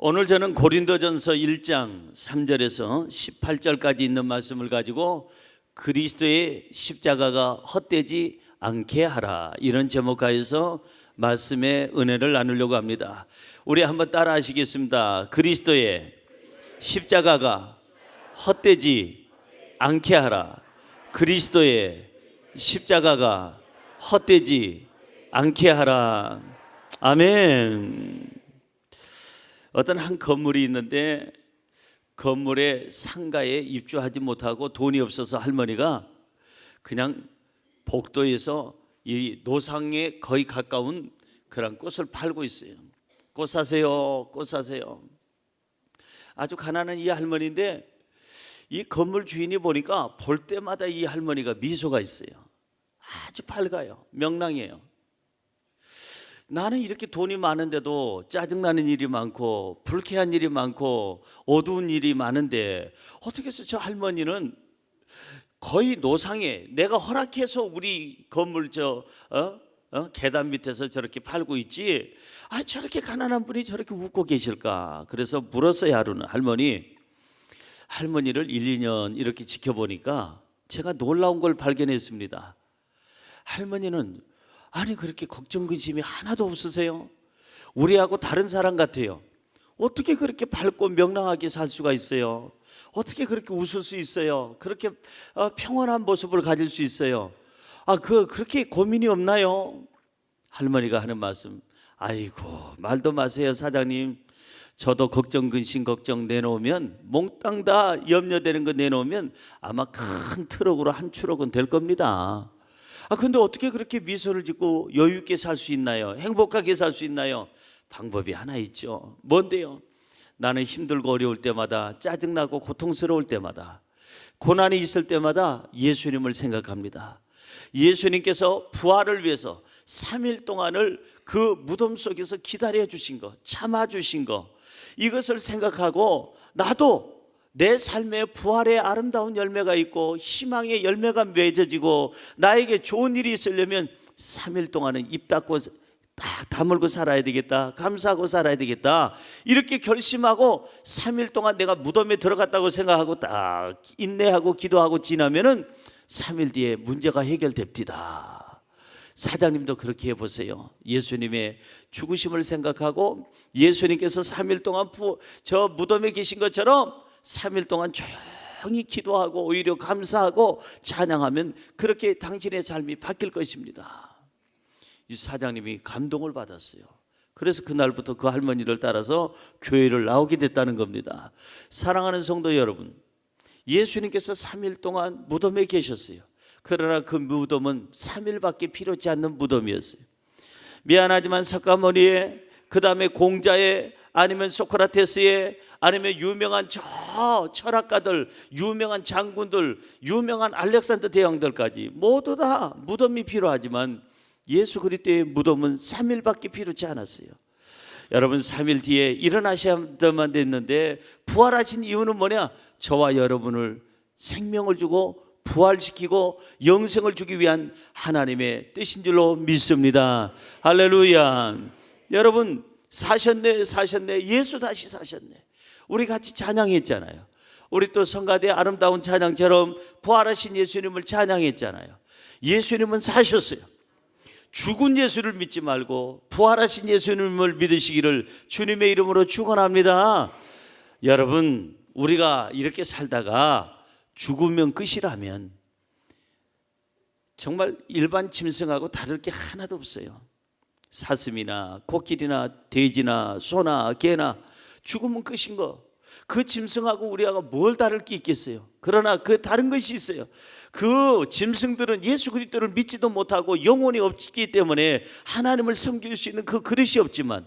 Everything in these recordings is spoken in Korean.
오늘 저는 고린도전서 1장 3절에서 18절까지 있는 말씀을 가지고 그리스도의 십자가가 헛되지 않게 하라, 이런 제목하에서 말씀의 은혜를 나누려고 합니다. 우리 한번 따라 하시겠습니다. 그리스도의 십자가가 헛되지 않게 하라. 그리스도의 십자가가 헛되지 않게 하라. 아멘. 어떤 한 건물이 있는데 건물의 상가에 입주하지 못하고 돈이 없어서 할머니가 그냥 복도에서 이 노상에 거의 가까운 그런 꽃을 팔고 있어요. 꽃 사세요, 꽃 사세요. 아주 가난한 이 할머니인데 이 건물 주인이 보니까 볼 때마다 이 할머니가 미소가 있어요. 아주 밝아요. 명랑해요. 나는 이렇게 돈이 많은데도 짜증나는 일이 많고 불쾌한 일이 많고 어두운 일이 많은데 어떻게 해서 저 할머니는 거의 노상에 내가 허락해서 우리 건물 계단 밑에서 저렇게 팔고 있지, 저렇게 가난한 분이 저렇게 웃고 계실까? 그래서 물었어요. 하루는 할머니를 1, 2년 이렇게 지켜보니까 제가 놀라운 걸 발견했습니다. 할머니는 그렇게 걱정 근심이 하나도 없으세요? 우리하고 다른 사람 같아요. 어떻게 그렇게 밝고 명랑하게 살 수가 있어요? 어떻게 그렇게 웃을 수 있어요? 그렇게 평온한 모습을 가질 수 있어요? 그렇게 고민이 없나요? 할머니가 하는 말씀, 아이고 말도 마세요 사장님. 저도 걱정 근심 걱정 내놓으면 몽땅 다 염려되는 거 내놓으면 아마 큰 트럭으로 한 추럭은 될 겁니다. 근데 어떻게 그렇게 미소를 짓고 여유 있게 살 수 있나요? 행복하게 살 수 있나요? 방법이 하나 있죠. 뭔데요? 나는 힘들고 어려울 때마다, 짜증나고 고통스러울 때마다, 고난이 있을 때마다 예수님을 생각합니다. 예수님께서 부활을 위해서 3일 동안을 그 무덤 속에서 기다려 주신 거, 참아 주신 거, 이것을 생각하고 나도 내 삶에 부활의 아름다운 열매가 있고 희망의 열매가 맺어지고 나에게 좋은 일이 있으려면 3일 동안은 입 닫고 딱 다물고 살아야 되겠다, 감사하고 살아야 되겠다, 이렇게 결심하고 3일 동안 내가 무덤에 들어갔다고 생각하고 딱 인내하고 기도하고 지나면은 3일 뒤에 문제가 해결됩니다. 사장님도 그렇게 해보세요. 예수님의 죽으심을 생각하고 예수님께서 3일 동안 저 무덤에 계신 것처럼 3일 동안 조용히 기도하고 오히려 감사하고 찬양하면 그렇게 당신의 삶이 바뀔 것입니다. 이 사장님이 감동을 받았어요. 그래서 그날부터 그 할머니를 따라서 교회를 나오게 됐다는 겁니다. 사랑하는 성도 여러분, 예수님께서 3일 동안 무덤에 계셨어요. 그러나 그 무덤은 3일밖에 필요치 않는 무덤이었어요. 미안하지만 석가모니에, 그 다음에 공자에, 아니면 소크라테스에, 아니면 유명한 철학가들, 유명한 장군들, 유명한 알렉산더 대왕들까지 모두 다 무덤이 필요하지만 예수 그리스도의 무덤은 3일밖에 필요치 않았어요. 여러분, 3일 뒤에 일어나셔야만 됐는데 부활하신 이유는 뭐냐? 저와 여러분을 생명을 주고 부활시키고 영생을 주기 위한 하나님의 뜻인 줄로 믿습니다. 할렐루야. 여러분, 사셨네. 예수 다시 사셨네. 우리 같이 찬양했잖아요. 우리 또 성가대 아름다운 찬양처럼 부활하신 예수님을 찬양했잖아요. 예수님은 사셨어요. 죽은 예수를 믿지 말고 부활하신 예수님을 믿으시기를 주님의 이름으로 축원합니다. 여러분, 우리가 이렇게 살다가 죽으면 끝이라면 정말 일반 짐승하고 다를 게 하나도 없어요. 사슴이나 코끼리나 돼지나 소나 개나 죽으면 끝인 거. 그 짐승하고 우리하고 뭘 다를 게 있겠어요? 그러나 그 다른 것이 있어요. 그 짐승들은 예수 그리스도를 믿지도 못하고 영혼이 없기 때문에 하나님을 섬길 수 있는 그 그릇이 없지만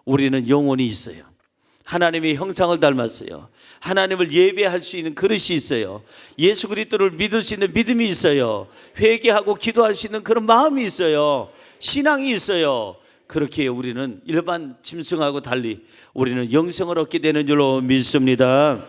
우리는 영혼이 있어요. 하나님의 형상을 닮았어요. 하나님을 예배할 수 있는 그릇이 있어요. 예수 그리스도를 믿을 수 있는 믿음이 있어요. 회개하고 기도할 수 있는 그런 마음이 있어요. 신앙이 있어요. 그렇게 우리는 일반 짐승하고 달리 우리는 영생을 얻게 되는 줄로 믿습니다.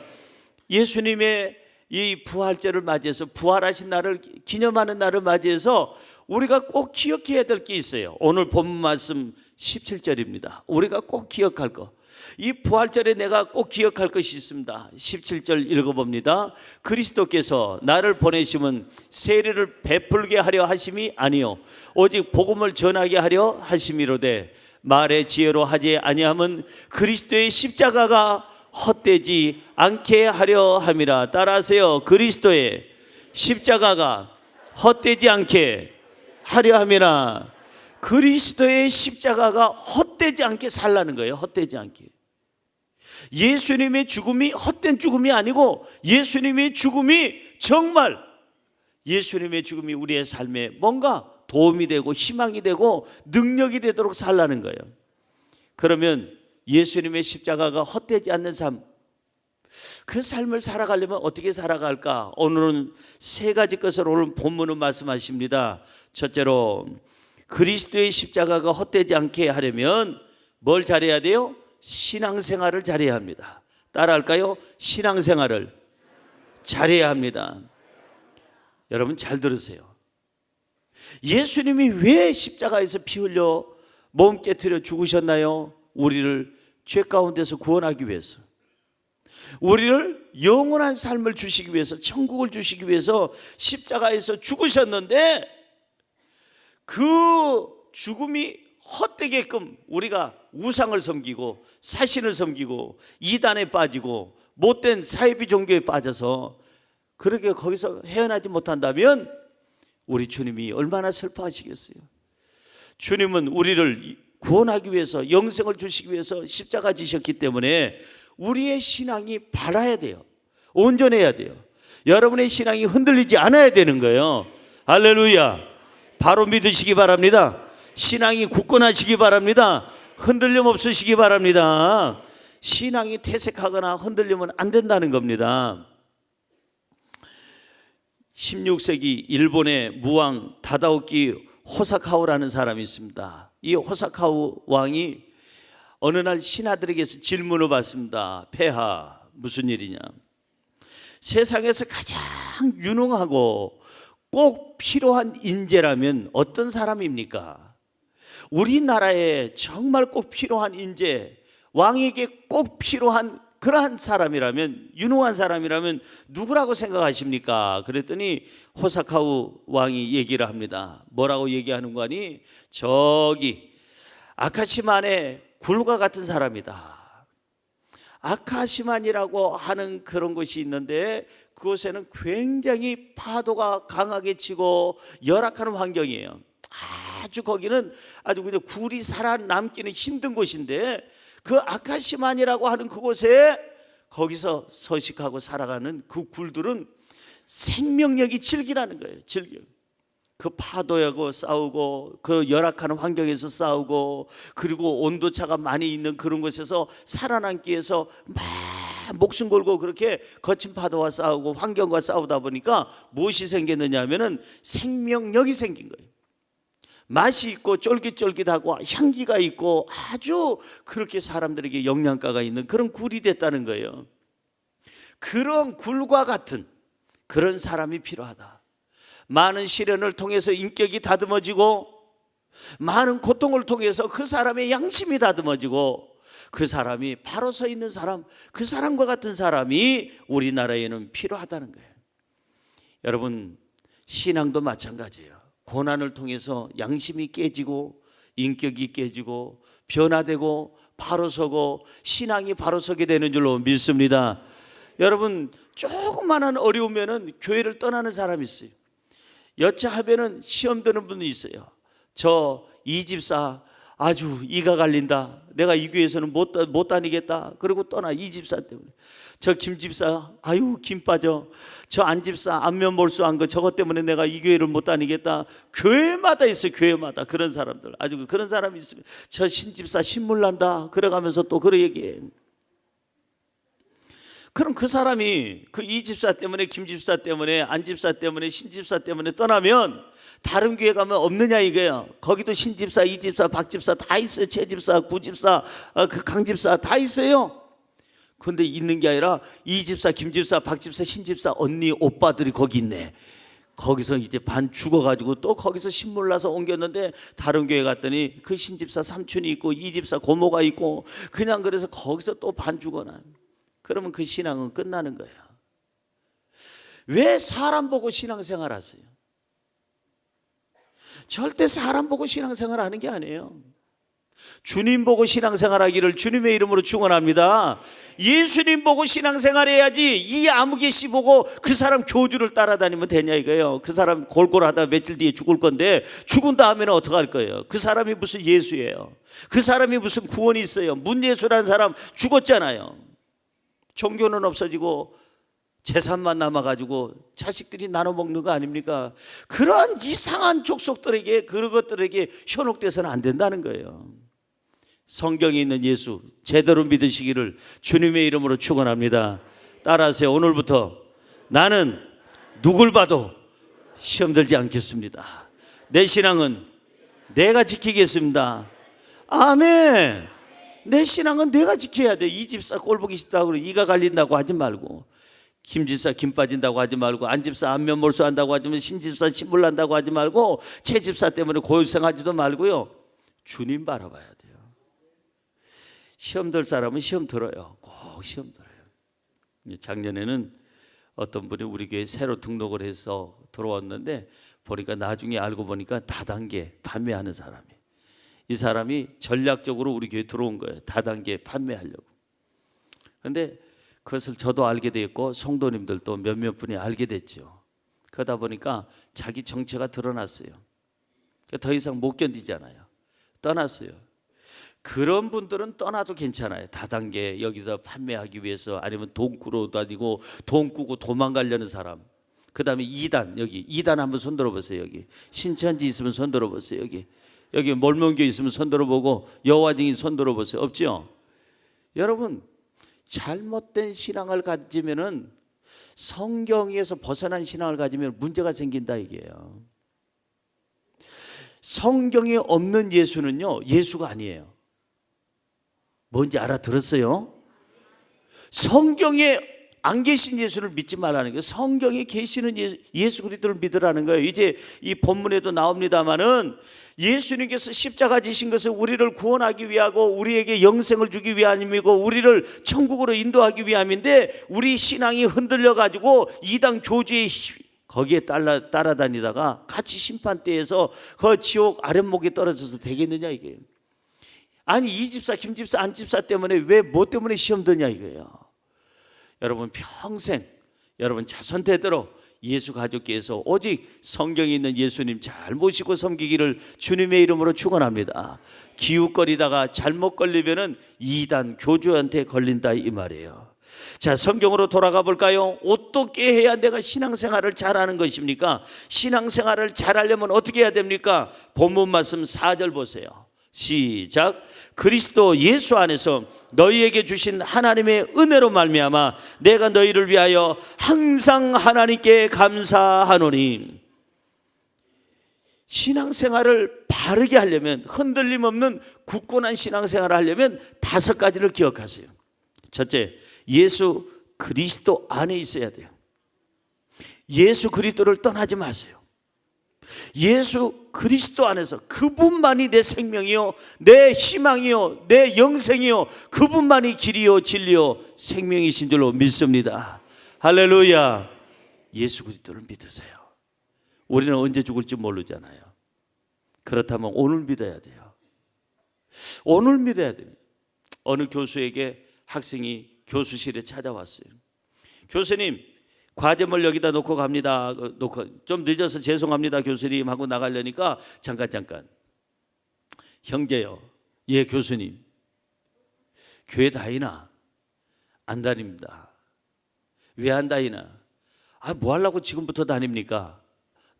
예수님의 이 부활절을 맞이해서, 부활하신 날을 기념하는 날을 맞이해서 우리가 꼭 기억해야 될 게 있어요. 오늘 본문 말씀 17절입니다. 우리가 꼭 기억할 거, 이 부활절에 내가 꼭 기억할 것이 있습니다. 17절 읽어봅니다. 그리스도께서 나를 보내심은 세례를 베풀게 하려 하심이 아니요 오직 복음을 전하게 하려 하심이로되 말의 지혜로 하지 아니함은 그리스도의 십자가가 헛되지 않게 하려 함이라. 따라하세요. 그리스도의 십자가가 헛되지 않게 하려 함이라. 그리스도의 십자가가 헛되지 않게 살라는 거예요. 헛되지 않게. 예수님의 죽음이 헛된 죽음이 아니고 예수님의 죽음이 정말 예수님의 죽음이 우리의 삶에 뭔가 도움이 되고 희망이 되고 능력이 되도록 살라는 거예요. 그러면 예수님의 십자가가 헛되지 않는 삶, 그 삶을 살아가려면 어떻게 살아갈까? 오늘은 세 가지 것을 오늘 본문은 말씀하십니다. 첫째로 그리스도의 십자가가 헛되지 않게 하려면 뭘 잘해야 돼요? 신앙생활을 잘해야 합니다. 따라할까요? 신앙생활을 잘해야 합니다. 여러분 잘 들으세요. 예수님이 왜 십자가에서 피 흘려 몸 깨트려 죽으셨나요? 우리를 죄 가운데서 구원하기 위해서, 우리를 영원한 삶을 주시기 위해서, 천국을 주시기 위해서 십자가에서 죽으셨는데 그 죽음이 헛되게끔 우리가 우상을 섬기고 사신을 섬기고 이단에 빠지고 못된 사이비 종교에 빠져서 그렇게 거기서 헤어나지 못한다면 우리 주님이 얼마나 슬퍼하시겠어요. 주님은 우리를 구원하기 위해서, 영생을 주시기 위해서 십자가 지셨기 때문에 우리의 신앙이 바라야 돼요. 온전해야 돼요. 여러분의 신앙이 흔들리지 않아야 되는 거예요. 할렐루야. 바로 믿으시기 바랍니다. 신앙이 굳건하시기 바랍니다. 흔들림 없으시기 바랍니다. 신앙이 퇴색하거나 흔들리면 안 된다는 겁니다. 16세기 일본의 무왕 다다오키 호사카우라는 사람이 있습니다. 이 호사카우 왕이 어느 날 신하들에게서 질문을 받습니다. 폐하, 무슨 일이냐? 세상에서 가장 유능하고 꼭 필요한 인재라면 어떤 사람입니까? 우리나라에 정말 꼭 필요한 인재, 왕에게 꼭 필요한 그러한 사람이라면, 유능한 사람이라면 누구라고 생각하십니까? 그랬더니 호사카우 왕이 얘기를 합니다. 뭐라고 얘기하는 거니? 저기 아카시만의 굴과 같은 사람이다. 아카시만이라고 하는 그런 곳이 있는데 그곳에는 굉장히 파도가 강하게 치고 열악한 환경이에요. 아주 거기는 아주 그냥 굴이 살아남기는 힘든 곳인데 그 아카시만이라고 하는 그곳에 거기서 서식하고 살아가는 그 굴들은 생명력이 질기라는 거예요. 질겨. 그 파도하고 싸우고 그 열악한 환경에서 싸우고 그리고 온도차가 많이 있는 그런 곳에서 살아남기 위해서 막 목숨 걸고 그렇게 거친 파도와 싸우고 환경과 싸우다 보니까 무엇이 생겼느냐 하면은 생명력이 생긴 거예요. 맛이 있고 쫄깃쫄깃하고 향기가 있고 아주 그렇게 사람들에게 영양가가 있는 그런 굴이 됐다는 거예요. 그런 굴과 같은 그런 사람이 필요하다. 많은 시련을 통해서 인격이 다듬어지고 많은 고통을 통해서 그 사람의 양심이 다듬어지고 그 사람이 바로 서 있는 사람, 그 사람과 같은 사람이 우리나라에는 필요하다는 거예요. 여러분, 신앙도 마찬가지예요. 고난을 통해서 양심이 깨지고 인격이 깨지고 변화되고 바로 서고 신앙이 바로 서게 되는 줄로 믿습니다. 여러분, 조그마한 어려우면은 교회를 떠나는 사람이 있어요. 여차하면은 시험 드는 분이 있어요. 저 이 집사 아주 이가 갈린다. 내가 이 교회에서는 못 다니겠다. 그리고 떠나. 이 집사 때문에. 저 김 집사 아유 김 빠져. 저 안 집사 안면 몰수한 거 저것 때문에 내가 이 교회를 못 다니겠다. 교회마다 있어요. 교회마다 그런 사람들. 아주 그런 사람이 있으면 저 신 집사 신물 난다. 그래가면서 또 그런 얘기해. 그럼 그 사람이 그 이 집사 때문에 김 집사 때문에 안 집사 때문에 신 집사 때문에 떠나면 다른 교회 가면 없느냐 이거예요. 거기도 신 집사, 이 집사, 박 집사 다 있어요. 최 집사, 구 집사, 그 강 집사 다 있어요. 그런데 있는 게 아니라 이 집사, 김 집사, 박 집사, 신 집사 언니 오빠들이 거기 있네. 거기서 이제 반 죽어가지고 또 거기서 신물 나서 옮겼는데 다른 교회 갔더니 그 신집사 삼촌이 있고 이 집사 고모가 있고 그냥 그래서 거기서 또 반 죽어나. 그러면 그 신앙은 끝나는 거예요. 왜 사람 보고 신앙생활 하세요? 절대 사람 보고 신앙생활 하는 게 아니에요. 주님 보고 신앙생활 하기를 주님의 이름으로 축원합니다. 예수님 보고 신앙생활 해야지 이 아무개씨 보고 그 사람 교주를 따라다니면 되냐 이거예요. 그 사람 골골하다 며칠 뒤에 죽을 건데 죽은 다음에는 어떡할 거예요? 그 사람이 무슨 예수예요? 그 사람이 무슨 구원이 있어요? 문예수라는 사람 죽었잖아요. 종교는 없어지고 재산만 남아가지고 자식들이 나눠 먹는 거 아닙니까? 그러한 이상한 족속들에게 그런 것들에게 현혹돼서는 안 된다는 거예요. 성경에 있는 예수 제대로 믿으시기를 주님의 이름으로 축원합니다. 따라하세요. 오늘부터 나는 누굴 봐도 시험 들지 않겠습니다. 내 신앙은 내가 지키겠습니다. 아멘. 내 신앙은 내가 지켜야 돼. 이 집사 꼴 보기 싫다고 이가 갈린다고 하지 말고, 김 집사 김 빠진다고 하지 말고, 안 집사 안면 몰수한다고 하지 말고, 신 집사 신물 난다고 하지 말고, 최 집사 때문에 고생하지도 말고요. 주님 바라봐야 돼요. 시험 들 사람은 시험 들어요. 꼭 시험 들어요. 작년에는 어떤 분이 우리 교회에 새로 등록을 해서 들어왔는데 보니까 나중에 알고 보니까 다단계 판매하는 사람이, 이 사람이 전략적으로 우리 교회에 들어온 거예요. 다단계 판매하려고. 그런데 그것을 저도 알게 됐고 성도님들도 몇몇 분이 알게 됐죠. 그러다 보니까 자기 정체가 드러났어요. 더 이상 못 견디잖아요. 떠났어요. 그런 분들은 떠나도 괜찮아요. 다단계 여기서 판매하기 위해서, 아니면 돈 꾸러 다니고 돈 꾸고 도망가려는 사람. 그 다음에 2단, 여기 2단 한번 손 들어보세요. 여기 신천지 있으면 손 들어보세요. 여기 몰몬교 있으면 손 들어보고, 여화증인 손 들어보세요. 없죠? 여러분, 잘못된 신앙을 가지면은, 성경에서 벗어난 신앙을 가지면 문제가 생긴다 이게요. 성경에 없는 예수는요, 예수가 아니에요. 뭔지 알아들었어요? 성경에 안 계신 예수를 믿지 말라는 거예요. 성경에 계시는 예수 그리스도를 믿으라는 거예요. 이제 이 본문에도 나옵니다마는 예수님께서 십자가 지신 것은 우리를 구원하기 위하고 우리에게 영생을 주기 위함이고 우리를 천국으로 인도하기 위함인데, 우리 신앙이 흔들려 가지고 이단 교주의 거기에 따라다니다가 같이 심판대에서 그 지옥 아랫목에 떨어져서 되겠느냐 이게요. 아니 이 집사 김 집사 안 집사 때문에 왜 뭐 때문에 시험 드냐 이거예요. 여러분 평생 여러분 자손대대로 예수 가족께서 오직 성경에 있는 예수님 잘 모시고 섬기기를 주님의 이름으로 축원합니다. 기웃거리다가 잘못 걸리면은 이단 교주한테 걸린다 이 말이에요. 자, 성경으로 돌아가 볼까요? 어떻게 해야 내가 신앙생활을 잘하는 것입니까? 신앙생활을 잘하려면 어떻게 해야 됩니까? 본문 말씀 4절 보세요. 시작. 그리스도 예수 안에서 너희에게 주신 하나님의 은혜로 말미암아 내가 너희를 위하여 항상 하나님께 감사하노니. 신앙생활을 바르게 하려면, 흔들림 없는 굳건한 신앙생활을 하려면 5가지를 기억하세요. 첫째, 예수 그리스도 안에 있어야 돼요. 예수 그리스도를 떠나지 마세요. 예수 그리스도 안에서 그분만이 내 생명이요 내 희망이요 내 영생이요, 그분만이 길이요 진리요 생명이신 줄로 믿습니다. 할렐루야. 예수 그리스도를 믿으세요. 우리는 언제 죽을지 모르잖아요. 그렇다면 오늘 믿어야 돼요. 오늘 믿어야 돼요. 어느 교수에게 학생이 교수실에 찾아왔어요. 교수님, 과제물 여기다 놓고 갑니다. 좀 늦어서 죄송합니다 교수님 하고 나가려니까 잠깐 형제요. 예 교수님. 교회 다니나? 안 다닙니다. 왜 안 다니나? 뭐 하려고 지금부터 다닙니까?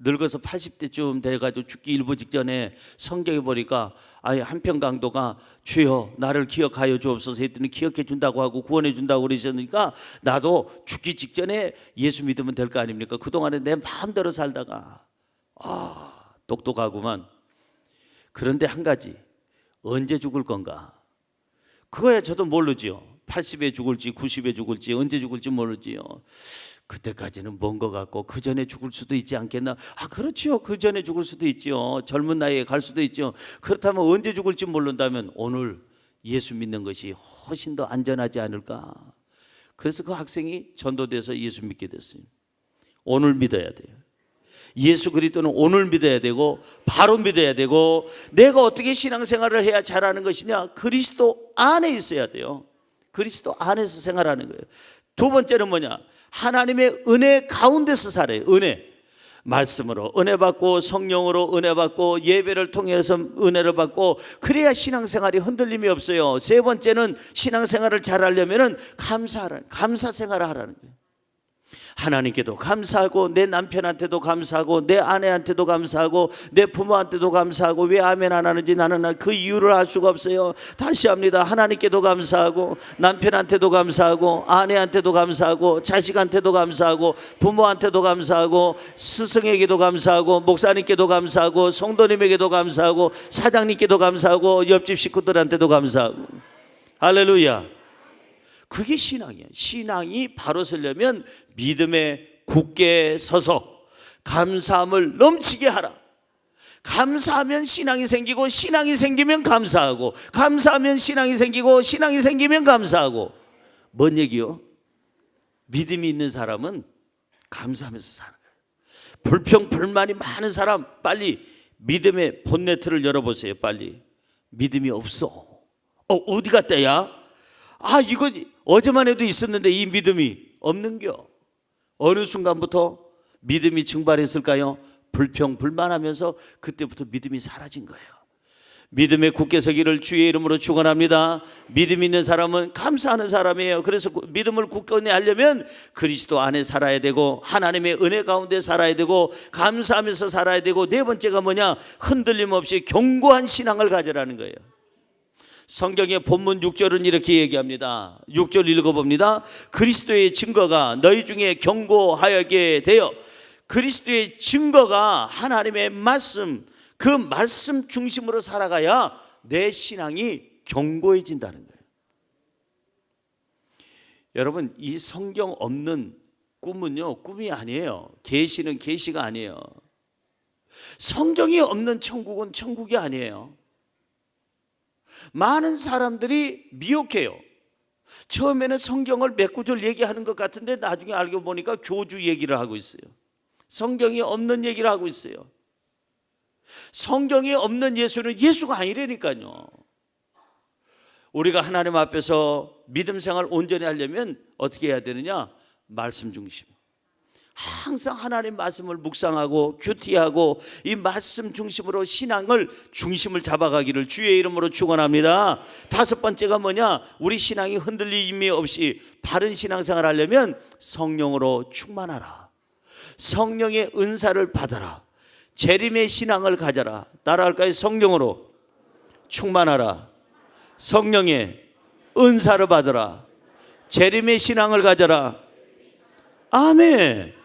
늙어서 80대쯤 돼가지고 죽기 일부 직전에 성경에 보니까 한편 강도가 주여 나를 기억하여 주옵소서 했더니 기억해 준다고 하고 구원해 준다고 그러셨으니까 나도 죽기 직전에 예수 믿으면 될 거 아닙니까? 그동안에 내 마음대로 살다가 똑똑하구만. 그런데 한 가지, 언제 죽을 건가? 그거야 저도 모르지요. 80에 죽을지 90에 죽을지 언제 죽을지 모르지요. 그때까지는 먼 것 같고 그 전에 죽을 수도 있지 않겠나? 그렇죠. 그 전에 죽을 수도 있죠. 젊은 나이에 갈 수도 있죠. 그렇다면 언제 죽을지 모른다면 오늘 예수 믿는 것이 훨씬 더 안전하지 않을까? 그래서 그 학생이 전도돼서 예수 믿게 됐어요. 오늘 믿어야 돼요. 예수 그리스도는 오늘 믿어야 되고 바로 믿어야 되고, 내가 어떻게 신앙생활을 해야 잘하는 것이냐? 그리스도 안에 있어야 돼요. 그리스도 안에서 생활하는 거예요. 두 번째는 뭐냐? 하나님의 은혜 가운데서 살아요. 은혜. 말씀으로 은혜 받고 성령으로 은혜 받고 예배를 통해서 은혜를 받고, 그래야 신앙생활이 흔들림이 없어요. 세 번째는 신앙생활을 잘하려면 감사 생활을 하라는 거예요. 하나님께도 감사하고 내 남편한테도 감사하고 내 아내한테도 감사하고 내 부모한테도 감사하고. 왜 아멘 안 하는지 나는 그 이유를 알 수가 없어요. 다시 합니다. 하나님께도 감사하고 남편한테도 감사하고 아내한테도 감사하고 자식한테도 감사하고 부모한테도 감사하고 스승에게도 감사하고 목사님께도 감사하고 성도님에게도 감사하고 사장님께도 감사하고 옆집 식구들한테도 감사하고. 할렐루야. 그게 신앙이에요. 신앙이 바로 서려면 믿음에 굳게 서서 감사함을 넘치게 하라. 감사하면 신앙이 생기고 신앙이 생기면 감사하고 감사하면 신앙이 생기고 신앙이 생기면 감사하고. 뭔 얘기요? 믿음이 있는 사람은 감사하면서 사는 거예요. 불평 불만이 많은 사람 빨리 믿음의 본네트를 열어보세요. 빨리. 믿음이 없어. 어디 갔다 야? 이거 어제만 해도 있었는데 이 믿음이 없는겨. 어느 순간부터 믿음이 증발했을까요? 불평 불만하면서 그때부터 믿음이 사라진 거예요. 믿음에 굳게 서기를 주의 이름으로 축원합니다. 믿음 있는 사람은 감사하는 사람이에요. 그래서 믿음을 굳건히 하려면 그리스도 안에 살아야 되고 하나님의 은혜 가운데 살아야 되고 감사하면서 살아야 되고, 네 번째가 뭐냐? 흔들림 없이 견고한 신앙을 가지라는 거예요. 성경의 본문 6절은 이렇게 얘기합니다. 6절 읽어봅니다. 그리스도의 증거가 너희 중에 견고하게 되어. 그리스도의 증거가 하나님의 말씀, 그 말씀 중심으로 살아가야 내 신앙이 견고해진다는 거예요. 여러분, 이 성경 없는 꿈은요, 꿈이 아니에요. 계시는 계시가 아니에요. 성경이 없는 천국은 천국이 아니에요. 많은 사람들이 미혹해요. 처음에는 성경을 몇 구절 얘기하는 것 같은데 나중에 알고 보니까 교주 얘기를 하고 있어요. 성경이 없는 얘기를 하고 있어요. 성경이 없는 예수는 예수가 아니라니까요. 우리가 하나님 앞에서 믿음 생활 온전히 하려면 어떻게 해야 되느냐? 말씀 중심. 항상 하나님 말씀을 묵상하고 큐티하고 이 말씀 중심으로 신앙을 중심을 잡아가기를 주의 이름으로 축원합니다. 다섯 번째가 뭐냐? 우리 신앙이 흔들림이 없이 바른 신앙생활을 하려면 성령으로 충만하라. 성령의 은사를 받아라. 재림의 신앙을 가져라. 따라할까요? 성령으로 충만하라. 성령의 은사를 받아라. 재림의 신앙을 가져라. 아멘.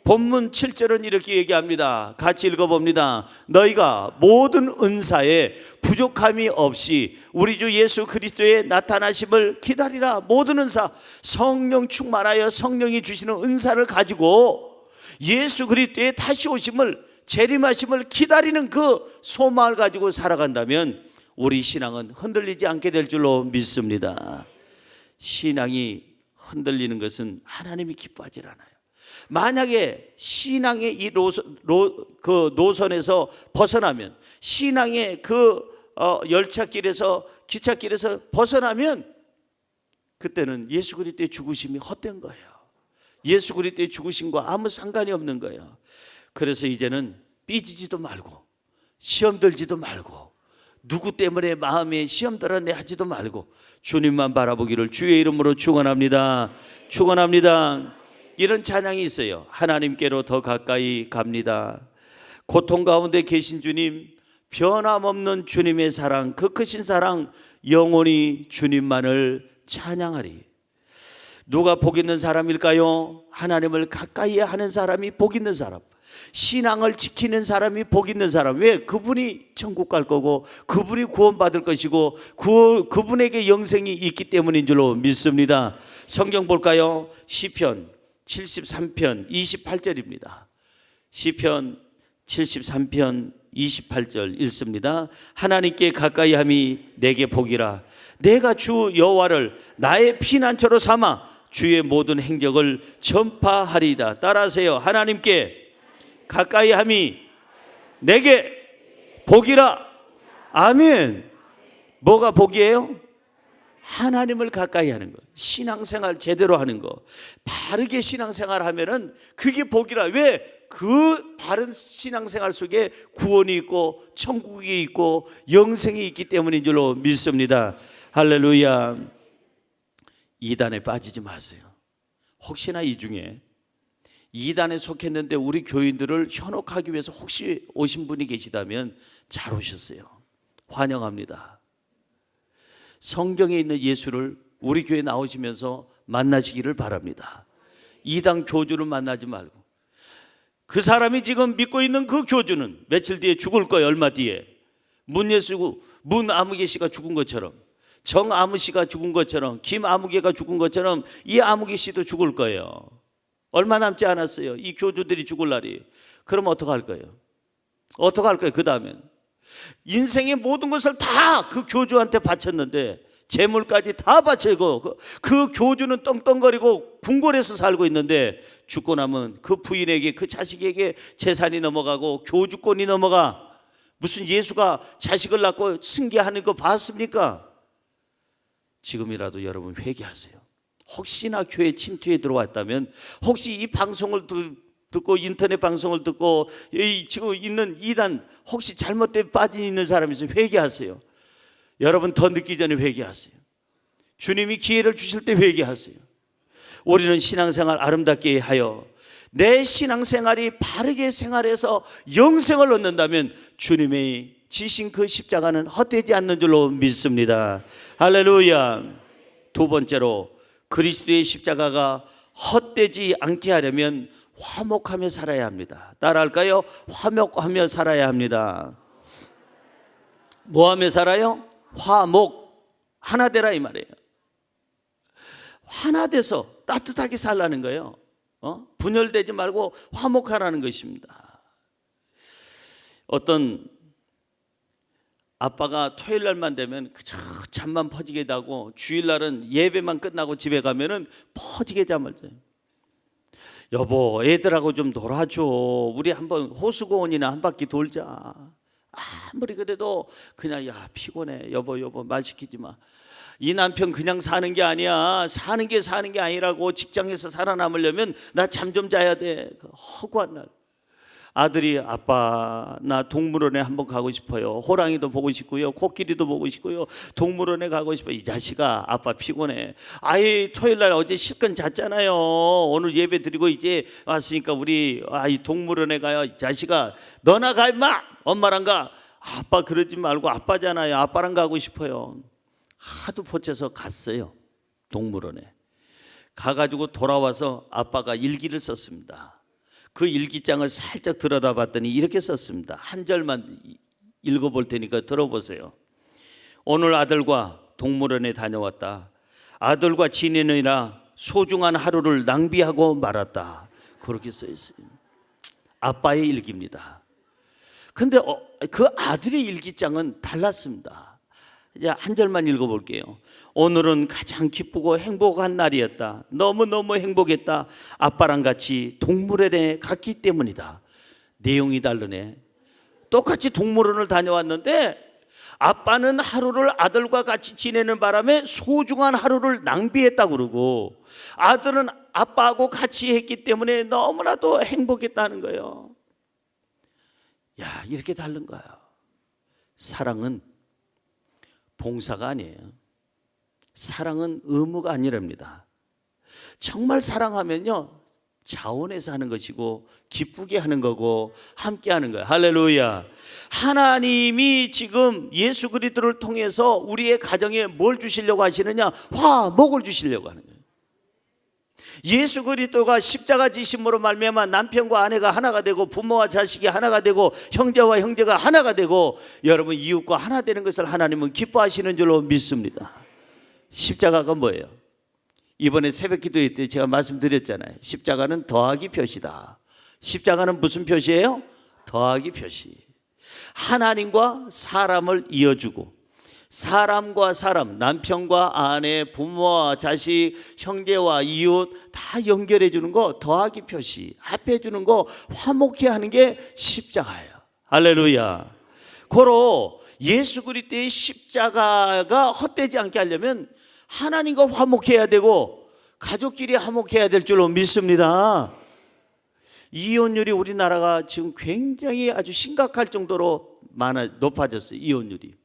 본문 7절은 이렇게 얘기합니다. 같이 읽어봅니다. 너희가 모든 은사에 부족함이 없이 우리 주 예수 그리스도의 나타나심을 기다리라. 모든 은사, 성령 충만하여 성령이 주시는 은사를 가지고 예수 그리스도의 다시 오심을, 재림하심을 기다리는 그 소망을 가지고 살아간다면 우리 신앙은 흔들리지 않게 될 줄로 믿습니다. 신앙이 흔들리는 것은 하나님이 기뻐하지 않아요. 만약에 신앙의 이 노선에서 벗어나면, 신앙의 그 열차길에서, 기찻길에서 벗어나면 그때는 예수 그리스도의 죽으심이 헛된 거예요. 예수 그리스도의 죽으심과 아무 상관이 없는 거예요. 그래서 이제는 삐지지도 말고 시험 들지도 말고 누구 때문에 마음에 시험 들었네 하지도 말고 주님만 바라보기를 주의 이름으로 축원합니다. 축원합니다. 이런 찬양이 있어요. 하나님께로 더 가까이 갑니다. 고통 가운데 계신 주님, 변함없는 주님의 사랑, 그 크신 사랑, 영원히 주님만을 찬양하리. 누가 복 있는 사람일까요? 하나님을 가까이 하는 사람이 복 있는 사람, 신앙을 지키는 사람이 복 있는 사람. 왜? 그분이 천국 갈 거고 그분이 구원받을 것이고 그분에게 영생이 있기 때문인 줄로 믿습니다. 성경 볼까요? 시편 73편 28절입니다. 시편 73편 28절 읽습니다. 하나님께 가까이함이 내게 복이라. 내가 주 여호와를 나의 피난처로 삼아 주의 모든 행적을 전파하리이다. 따라하세요. 하나님께 가까이함이 내게 복이라. 아멘. 뭐가 복이에요? 하나님을 가까이 하는 거, 신앙생활 제대로 하는 거, 바르게 신앙생활 하면은 그게 복이라. 왜? 그 바른 신앙생활 속에 구원이 있고 천국이 있고 영생이 있기 때문인 줄로 믿습니다. 할렐루야. 이단에 빠지지 마세요. 혹시나 이 중에 이단에 속했는데 우리 교인들을 현혹하기 위해서 혹시 오신 분이 계시다면 잘 오셨어요. 환영합니다. 성경에 있는 예수를 우리 교회에 나오시면서 만나시기를 바랍니다. 이단 교주를 만나지 말고, 그 사람이 지금 믿고 있는 그 교주는 며칠 뒤에 죽을 거예요. 얼마 뒤에. 문아무개 씨가 죽은 것처럼, 정아무 씨가 죽은 것처럼, 김아무개가 죽은 것처럼 이 아무개 씨도 죽을 거예요. 얼마 남지 않았어요. 이 교주들이 죽을 날이. 그럼 어떡할 거예요? 어떡할 거예요? 그 다음엔 인생의 모든 것을 다 그 교주한테 바쳤는데, 재물까지 다 바치고 그 교주는 떵떵거리고 궁궐에서 살고 있는데, 죽고 나면 그 부인에게, 그 자식에게 재산이 넘어가고 교주권이 넘어가. 무슨 예수가 자식을 낳고 승계하는 거 봤습니까? 지금이라도 여러분 회개하세요. 혹시나 교회 침투에 들어왔다면, 혹시 이 방송을 듣고 인터넷 방송을 듣고 지금 있는 이단 혹시 잘못된 빠져 있는 사람이 있으면 회개하세요. 여러분 더 늦기 전에 회개하세요. 주님이 기회를 주실 때 회개하세요. 우리는 신앙생활 아름답게 하여 내 신앙생활이 바르게 생활해서 영생을 얻는다면 주님의 지신 그 십자가는 헛되지 않는 줄로 믿습니다. 할렐루야. 두 번째로, 그리스도의 십자가가 헛되지 않게 하려면 화목하며 살아야 합니다. 따라할까요? 화목하며 살아야 합니다. 뭐하며 살아요? 화목. 하나 되라 이 말이에요. 하나 돼서 따뜻하게 살라는 거예요. 분열되지 말고 화목하라는 것입니다. 어떤 아빠가 토요일 날만 되면 그저 잠만 퍼지게 자고, 주일날은 예배만 끝나고 집에 가면은 퍼지게 잠을 자요. 여보, 애들하고 좀 놀아줘. 우리 한번 호수공원이나 한 바퀴 돌자. 아무리 그래도 그냥, 야 피곤해, 여보 말 시키지 마. 이 남편 그냥 사는 게 아니야. 사는 게 아니라고. 직장에서 살아남으려면 나 잠 좀 자야 돼. 허구한 날. 아들이, 아빠 나 동물원에 한번 가고 싶어요. 호랑이도 보고 싶고요, 코끼리도 보고 싶고요, 동물원에 가고 싶어요. 이 자식아, 아빠 피곤해. 아이, 토요일날 어제 실컷 잤잖아요. 오늘 예배 드리고 이제 왔으니까 우리 동물원에 가요. 이 자식아, 너나 가 임마. 엄마랑 가. 아빠 그러지 말고, 아빠잖아요. 아빠랑 가고 싶어요. 하도 포쳐서 갔어요. 동물원에 가가지고 돌아와서 아빠가 일기를 썼습니다. 그 일기장을 살짝 들여다봤더니 이렇게 썼습니다. 한 절만 읽어볼 테니까 들어보세요. 오늘 아들과 동물원에 다녀왔다. 아들과 지내느라 소중한 하루를 낭비하고 말았다. 그렇게 써 있어요. 아빠의 일기입니다. 근데 그 아들의 일기장은 달랐습니다. 이제 한 절만 읽어볼게요. 오늘은 가장 기쁘고 행복한 날이었다. 너무너무 행복했다. 아빠랑 같이 동물원에 갔기 때문이다. 내용이 다르네. 똑같이 동물원을 다녀왔는데 아빠는 하루를 아들과 같이 지내는 바람에 소중한 하루를 낭비했다고 그러고, 아들은 아빠하고 같이 했기 때문에 너무나도 행복했다는 거예요. 야, 이렇게 다른 거야. 사랑은 봉사가 아니에요. 사랑은 의무가 아니랍니다. 정말 사랑하면요, 자원해서 하는 것이고 기쁘게 하는 거고 함께 하는 거예요. 할렐루야. 하나님이 지금 예수 그리스도를 통해서 우리의 가정에 뭘 주시려고 하시느냐? 화목을 주시려고 하는 거예요. 예수 그리스도가 십자가 지심으로 말미암아 남편과 아내가 하나가 되고, 부모와 자식이 하나가 되고, 형제와 형제가 하나가 되고, 여러분 이웃과 하나 되는 것을 하나님은 기뻐하시는 줄로 믿습니다. 십자가가 뭐예요? 이번에 새벽 기도회 때 제가 말씀드렸잖아요. 십자가는 더하기 표시다. 십자가는 무슨 표시예요? 더하기 표시. 하나님과 사람을 이어주고, 사람과 사람, 남편과 아내, 부모와 자식, 형제와 이웃 다 연결해 주는 거 더하기 표시, 합해 주는 거, 화목해 하는 게 십자가예요. 할렐루야. 고로 예수 그리스도의 십자가가 헛되지 않게 하려면 하나님과 화목해야 되고 가족끼리 화목해야 될 줄로 믿습니다. 이혼율이 우리나라가 지금 굉장히 아주 심각할 정도로 높아졌어요. 이혼율이.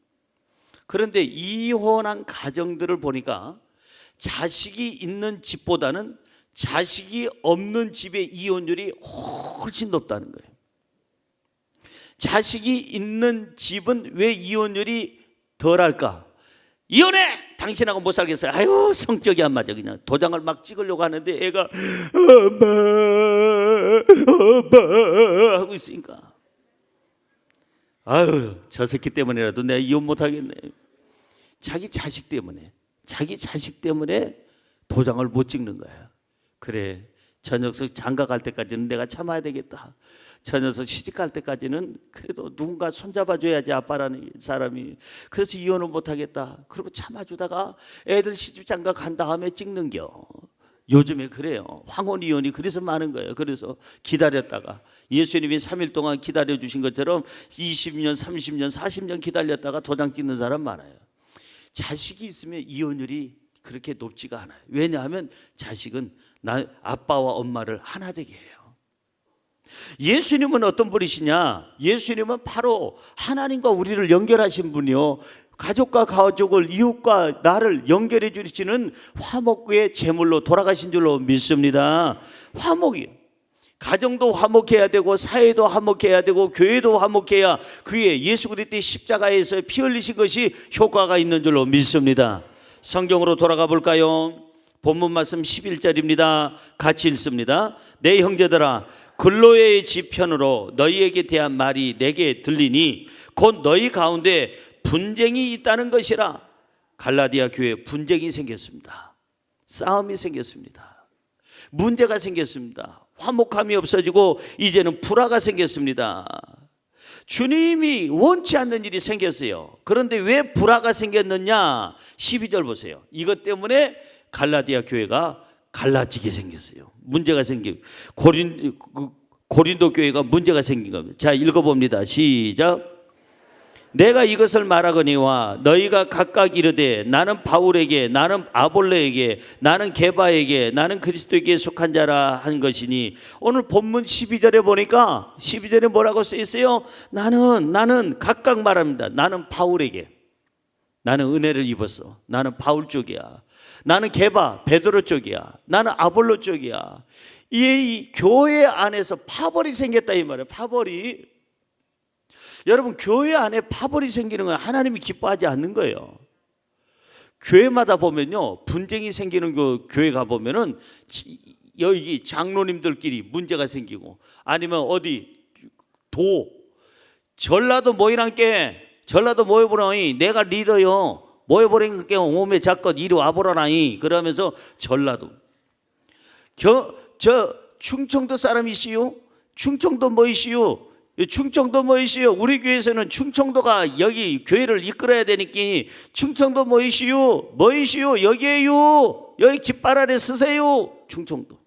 그런데 이혼한 가정들을 보니까 자식이 있는 집보다는 자식이 없는 집의 이혼율이 훨씬 높다는 거예요. 자식이 있는 집은 왜 이혼율이 덜할까? 이혼해! 당신하고 못 살겠어요. 아유, 성격이 안 맞아. 그냥 도장을 막 찍으려고 하는데 애가 엄마 하고 있으니까, 아유, 저 새끼 때문에라도 내가 이혼 못 하겠네. 자기 자식 때문에 도장을 못 찍는 거야. 그래, 저 녀석 장가 갈 때까지는 내가 참아야 되겠다. 저 녀석 시집 갈 때까지는 그래도 누군가 손잡아줘야지, 아빠라는 사람이. 그래서 이혼을 못하겠다. 그리고 참아주다가 애들 시집 장가 간 다음에 찍는겨. 요즘에 그래요. 황혼 이혼이 그래서 많은 거예요. 그래서 기다렸다가 예수님이 3일 동안 기다려주신 것처럼 20년, 30년, 40년 기다렸다가 도장 찍는 사람 많아요. 자식이 있으면 이혼율이 그렇게 높지가 않아요. 왜냐하면 자식은 아빠와 엄마를 하나 되게 해요. 예수님은 어떤 분이시냐? 예수님은 바로 하나님과 우리를 연결하신 분이요, 가족과 가족을, 이웃과 나를 연결해 주시는 화목의 제물로 돌아가신 줄로 믿습니다. 화목이요, 가정도 화목해야 되고 사회도 화목해야 되고 교회도 화목해야 그의 예수 그리스도의 십자가에서 피 흘리신 것이 효과가 있는 줄로 믿습니다. 성경으로 돌아가 볼까요? 본문 말씀 11절입니다. 같이 읽습니다. 내 형제들아, 글로의 지편으로 너희에게 대한 말이 내게 들리니 곧 너희 가운데 분쟁이 있다는 것이라. 갈라디아 교회에 분쟁이 생겼습니다. 싸움이 생겼습니다. 문제가 생겼습니다. 화목함이 없어지고 이제는 불화가 생겼습니다. 주님이 원치 않는 일이 생겼어요. 그런데 왜 불화가 생겼느냐? 12절 보세요. 이것 때문에 갈라디아 교회가 갈라지게 생겼어요. 문제가 생기고 고린도 교회가 문제가 생긴 겁니다. 자, 읽어봅니다. 시작. 내가 이것을 말하거니와 너희가 각각 이르되 나는 바울에게, 나는 아볼로에게, 나는 게바에게, 나는 그리스도에게 속한 자라 한 것이니. 오늘 본문 12절에 보니까 12절에 뭐라고 써 있어요? 나는 각각 말합니다. 나는 바울에게, 나는 은혜를 입었어. 나는 바울 쪽이야. 나는 게바, 베드로 쪽이야. 나는 아볼로 쪽이야. 이 교회 안에서 파벌이 생겼다 이 말이에요. 파벌이. 여러분, 교회 안에 파벌이 생기는 건 하나님이 기뻐하지 않는 거예요. 교회마다 보면요, 분쟁이 생기는 그 교회 가보면은 여기 장로님들끼리 문제가 생기고, 아니면 어디 전라도 모이란께, 전라도 모여보라니 내가 리더요, 모여보라니께 오메 작것 이리 와보라니. 그러면서 전라도 저 충청도 사람이시요? 충청도 뭐이시요? 충청도 뭐이시요? 우리 교회에서는 충청도가 여기 교회를 이끌어야 되니까 충청도 뭐이시요? 뭐이시요? 여기에요. 여기 깃발 아래 서세요. 충청도.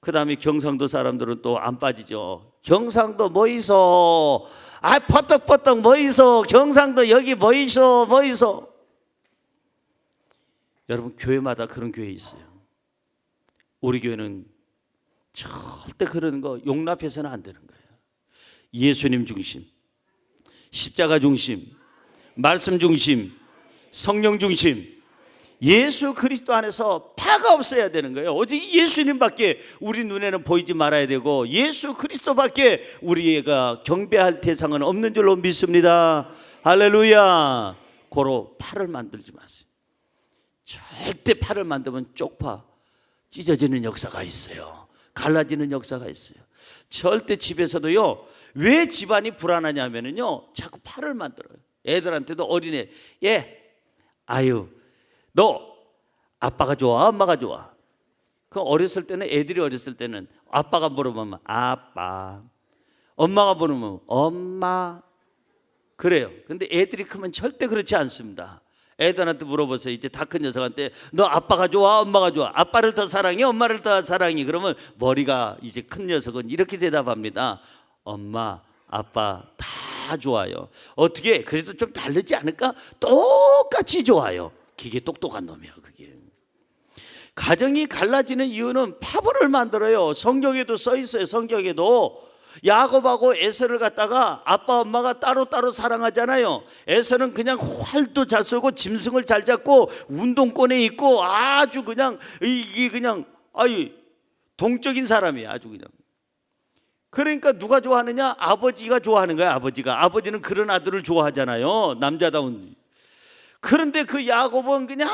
그 다음에 경상도 사람들은 또 안 빠지죠. 경상도 뭐이소? 아, 퍼떡퍼떡 뭐이소? 경상도 여기 뭐이소? 뭐이소? 여러분, 교회마다 그런 교회 있어요. 우리 교회는 절대 그런 거 용납해서는 안 되는 거예요. 예수님 중심, 십자가 중심, 말씀 중심, 성령 중심, 예수 그리스도 안에서 파가 없어야 되는 거예요. 오직 예수님밖에 우리 눈에는 보이지 말아야 되고 예수 그리스도밖에 우리가 경배할 대상은 없는 줄로 믿습니다. 할렐루야. 고로 파를 만들지 마세요. 절대 파를 만들면 쪽파 찢어지는 역사가 있어요. 갈라지는 역사가 있어요. 절대 집에서도요, 왜 집안이 불안하냐면요, 자꾸 파를 만들어요. 애들한테도 어린애, 아유, 너 아빠가 좋아, 엄마가 좋아? 그 어렸을 때는, 애들이 어렸을 때는 아빠가 물어보면 아빠, 엄마가 물으면 엄마, 그래요. 근데 애들이 크면 절대 그렇지 않습니다. 애들한테 물어보세요. 이제 다 큰 녀석한테 너 아빠가 좋아, 엄마가 좋아? 아빠를 더 사랑해, 엄마를 더 사랑해? 그러면 머리가 이제 큰 녀석은 이렇게 대답합니다. 엄마, 아빠 다 좋아요. 어떻게? 그래도 좀 다르지 않을까? 똑같이 좋아요. 그게 똑똑한 놈이야. 그게 가정이 갈라지는 이유는 파벌을 만들어요. 성경에도 써 있어요. 성경에도 야곱하고 에서를 갖다가 아빠 엄마가 따로따로 사랑하잖아요. 에서는 그냥 활도 잘 쏘고 짐승을 잘 잡고 운동권에 있고 아주 그냥 이게 그냥 동적인 사람이에요. 아주 그냥. 그러니까 누가 좋아하느냐? 아버지가 좋아하는 거야. 아버지는 그런 아들을 좋아하잖아요. 남자다운. 그런데 그 야곱은 그냥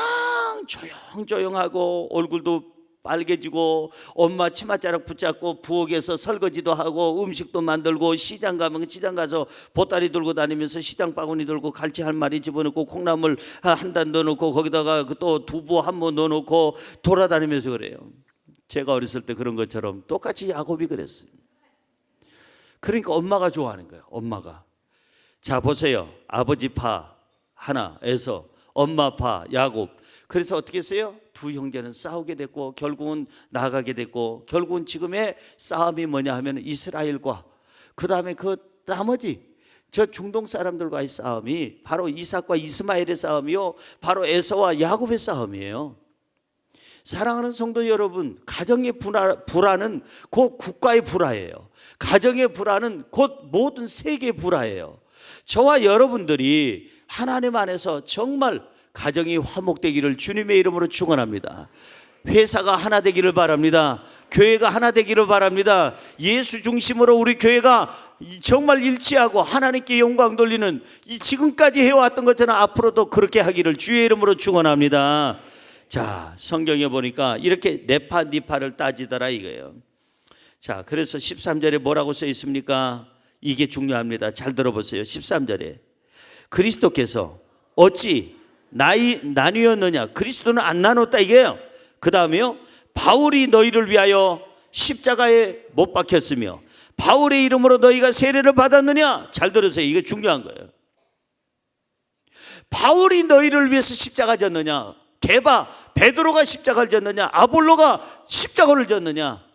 조용조용하고 얼굴도 빨개지고 엄마 치맛자락 붙잡고 부엌에서 설거지도 하고 음식도 만들고 시장 가면 시장 가서 보따리 들고 다니면서 시장 바구니 들고 갈치 한 마리 집어넣고 콩나물 한 단 넣어놓고 거기다가 또 두부 한 번 넣어놓고 돌아다니면서 그래요. 제가 어렸을 때 그런 것처럼 똑같이 야곱이 그랬어요. 그러니까 엄마가 좋아하는 거예요. 엄마가. 자 보세요. 아버지 파 하나 에서, 엄마 파 야곱. 그래서 어떻게 했어요? 두 형제는 싸우게 됐고 결국은 나가게 됐고 결국은 지금의 싸움이 뭐냐 하면 이스라엘과 그 다음에 그 나머지 저 중동 사람들과의 싸움이 바로 이삭과 이스마엘의 싸움이요, 바로 에서와 야곱의 싸움이에요. 사랑하는 성도 여러분, 가정의 불화는 곧 국가의 불화예요. 가정의 불화는 곧 모든 세계의 불화예요. 저와 여러분들이 하나님 안에서 정말 가정이 화목되기를 주님의 이름으로 축원합니다. 회사가 하나 되기를 바랍니다. 교회가 하나 되기를 바랍니다. 예수 중심으로 우리 교회가 정말 일치하고 하나님께 영광 돌리는 지금까지 해왔던 것처럼 앞으로도 그렇게 하기를 주의 이름으로 축원합니다. 자, 성경에 보니까 이렇게 내 파 네 파를 따지더라 이거예요. 자, 그래서 13절에 뭐라고 써 있습니까? 이게 중요합니다. 잘 들어보세요. 13절에 그리스도께서 어찌 나뉘었느냐? 그리스도는 안 나눴다 이게요. 그 다음에요, 바울이 너희를 위하여 십자가에 못 박혔으며 바울의 이름으로 너희가 세례를 받았느냐? 잘 들으세요. 이게 중요한 거예요. 바울이 너희를 위해서 십자가 졌느냐? 베드로가 십자가를 졌느냐? 아볼로가 십자가를 졌느냐?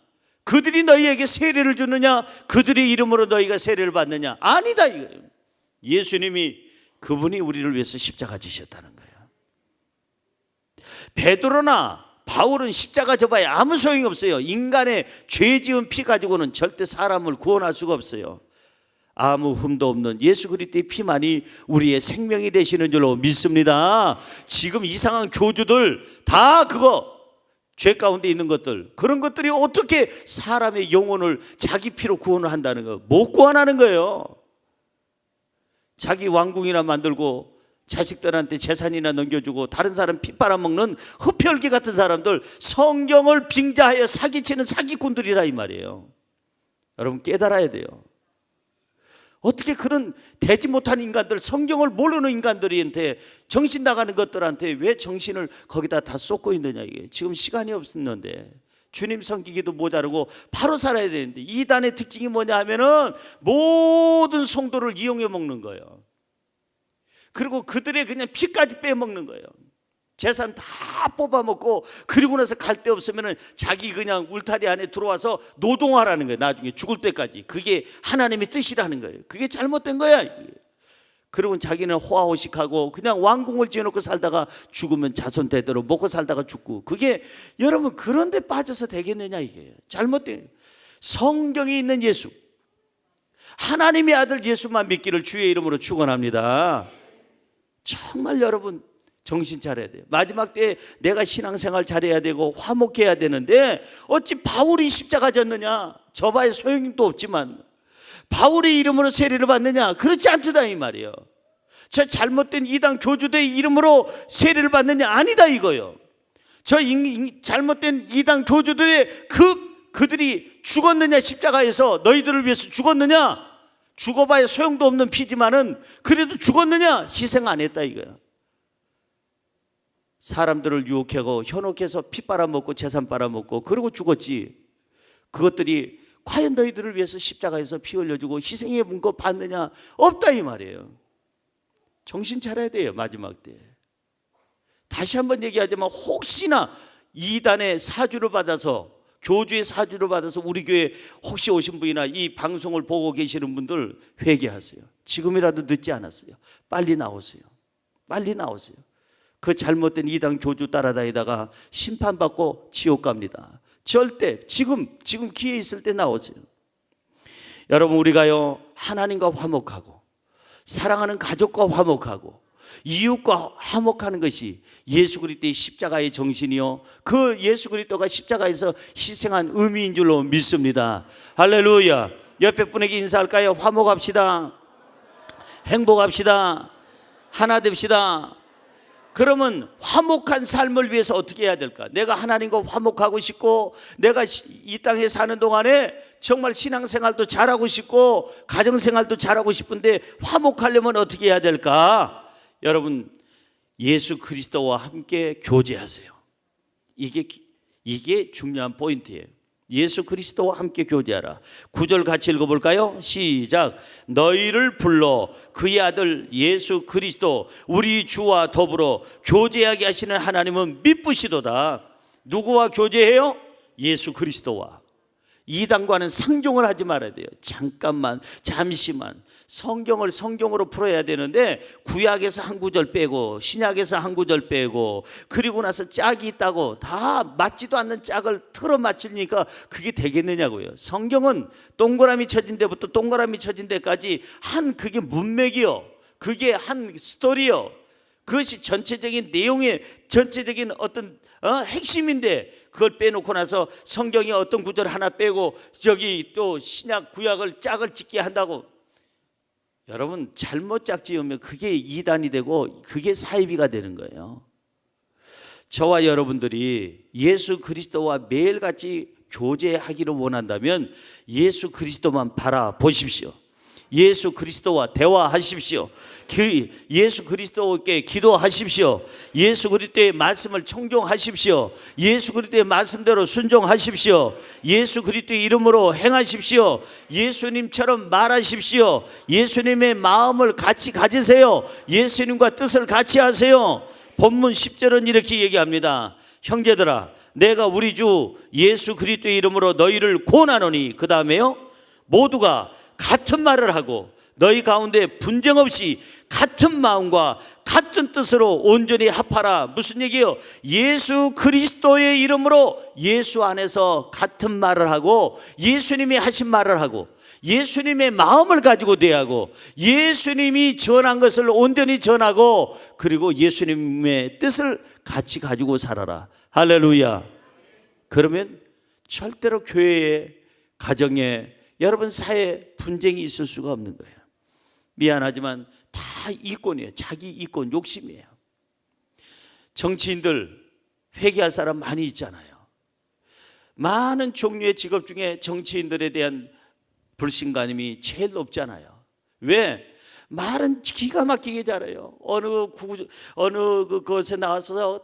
그들이 너희에게 세례를 주느냐? 그들의 이름으로 너희가 세례를 받느냐? 아니다 이거예요. 예수님이 그분이 우리를 위해서 십자가 지셨다는 거예요. 베드로나 바울은 십자가 져봐야 아무 소용이 없어요. 인간의 죄 지은 피 가지고는 절대 사람을 구원할 수가 없어요. 아무 흠도 없는 예수 그리스도의 피만이 우리의 생명이 되시는 줄로 믿습니다. 지금 이상한 교주들 다 그거 죄 가운데 있는 것들, 그런 것들이 어떻게 사람의 영혼을 자기 피로 구원을 한다는 거예요? 못 구원하는 거예요. 자기 왕궁이나 만들고 자식들한테 재산이나 넘겨주고 다른 사람 피 빨아먹는 흡혈귀 같은 사람들, 성경을 빙자하여 사기치는 사기꾼들이라 이 말이에요. 여러분 깨달아야 돼요. 어떻게 그런 되지 못한 인간들, 성경을 모르는 인간들한테, 정신 나가는 것들한테 왜 정신을 거기다 다 쏟고 있느냐 이게. 지금 시간이 없었는데 주님 섬기기도 모자르고 바로 살아야 되는데, 이단의 특징이 뭐냐 하면은 모든 성도를 이용해 먹는 거예요. 그리고 그들의 그냥 피까지 빼먹는 거예요. 재산 다 뽑아먹고 그리고 나서 갈 데 없으면은 자기 그냥 울타리 안에 들어와서 노동하라는 거예요. 나중에 죽을 때까지. 그게 하나님의 뜻이라는 거예요. 그게 잘못된 거야. 그리고 자기는 호화호식하고 그냥 왕궁을 지어놓고 살다가 죽으면 자손 대대로 먹고 살다가 죽고, 그게 여러분 그런 데 빠져서 되겠느냐 이게. 잘못된. 성경에 있는 예수, 하나님의 아들 예수만 믿기를 주의 이름으로 축원합니다. 정말 여러분 정신 차려야 돼요. 마지막 때에 내가 신앙생활 잘해야 되고 화목해야 되는데 어찌 바울이 십자가 졌느냐? 저봐야 소용도 없지만 바울의 이름으로 세례를 받느냐? 그렇지 않다 이 말이에요. 저 잘못된 이단 교주들의 이름으로 세례를 받느냐? 아니다 이거요. 저 잘못된 이단 교주들의 그들이 죽었느냐? 십자가에서 너희들을 위해서 죽었느냐? 죽어봐야 소용도 없는 피지만은 그래도 죽었느냐? 희생 안 했다 이거야. 사람들을 유혹하고 현혹해서 피 빨아먹고 재산 빨아먹고 그러고 죽었지. 그것들이 과연 너희들을 위해서 십자가에서 피 흘려주고 희생의 문고 받느냐? 없다 이 말이에요. 정신 차려야 돼요. 마지막 때. 다시 한번 얘기하자면 혹시나 이단의 사주를 받아서, 교주의 사주를 받아서 우리 교회 혹시 오신 분이나 이 방송을 보고 계시는 분들 회개하세요. 지금이라도 늦지 않았어요. 빨리 나오세요. 빨리 나오세요. 그 잘못된 이단 교주 따라다니다가 심판받고 지옥 갑니다. 절대 지금 기회 있을 때 나오세요. 여러분, 우리가요 하나님과 화목하고 사랑하는 가족과 화목하고 이웃과 화목하는 것이 예수 그리스도의 십자가의 정신이요, 그 예수 그리스도가 십자가에서 희생한 의미인 줄로 믿습니다. 할렐루야. 옆에 분에게 인사할까요? 화목합시다. 행복합시다. 하나 됩시다. 그러면 화목한 삶을 위해서 어떻게 해야 될까? 내가 하나님과 화목하고 싶고, 내가 이 땅에 사는 동안에 정말 신앙생활도 잘하고 싶고 가정생활도 잘하고 싶은데 화목하려면 어떻게 해야 될까? 여러분, 예수 그리스도와 함께 교제하세요. 이게 중요한 포인트예요. 예수 그리스도와 함께 교제하라. 9절 같이 읽어볼까요? 시작. 너희를 불러 그의 아들 예수 그리스도 우리 주와 더불어 교제하게 하시는 하나님은 미쁘시도다. 누구와 교제해요? 예수 그리스도와. 이단과는 상종을 하지 말아야 돼요. 잠깐만, 잠시만. 성경으로 풀어야 되는데 구약에서 한 구절 빼고 신약에서 한 구절 빼고 그리고 나서 짝이 있다고 다 맞지도 않는 짝을 틀어 맞추니까 그게 되겠느냐고요. 성경은 동그라미 쳐진 데부터 동그라미 쳐진 데까지 그게 문맥이요, 그게 한 스토리요, 그것이 전체적인 내용의 전체적인 어떤 핵심인데 그걸 빼놓고 나서 성경이 어떤 구절 하나 빼고 저기 또 신약 구약을 짝을 짓게 한다고. 여러분, 잘못 짝 지으면 그게 이단이 되고 그게 사이비가 되는 거예요. 저와 여러분들이 예수 그리스도와 매일같이 교제하기를 원한다면 예수 그리스도만 바라보십시오. 예수 그리스도와 대화하십시오. 예수 그리스도께 기도하십시오. 예수 그리스도의 말씀을 청종하십시오. 예수 그리스도의 말씀대로 순종하십시오. 예수 그리스도의 이름으로 행하십시오. 예수님처럼 말하십시오. 예수님의 마음을 같이 가지세요. 예수님과 뜻을 같이 하세요. 본문 10절은 이렇게 얘기합니다. 형제들아, 내가 우리 주 예수 그리스도의 이름으로 너희를 권하노니, 그 다음에요, 모두가 같은 말을 하고 너희 가운데 분쟁 없이 같은 마음과 같은 뜻으로 온전히 합하라. 무슨 얘기예요? 예수 그리스도의 이름으로 예수 안에서 같은 말을 하고 예수님이 하신 말을 하고 예수님의 마음을 가지고 대하고 예수님이 전한 것을 온전히 전하고 그리고 예수님의 뜻을 같이 가지고 살아라. 할렐루야. 그러면 절대로 교회에, 가정에, 여러분 사회에 분쟁이 있을 수가 없는 거예요. 미안하지만 다 이권이에요. 자기 이권 욕심이에요. 정치인들 회개할 사람 많이 있잖아요. 많은 종류의 직업 중에 정치인들에 대한 불신감이 제일 높잖아요. 왜? 말은 기가 막히게 잘해요. 어느 그곳에 나와서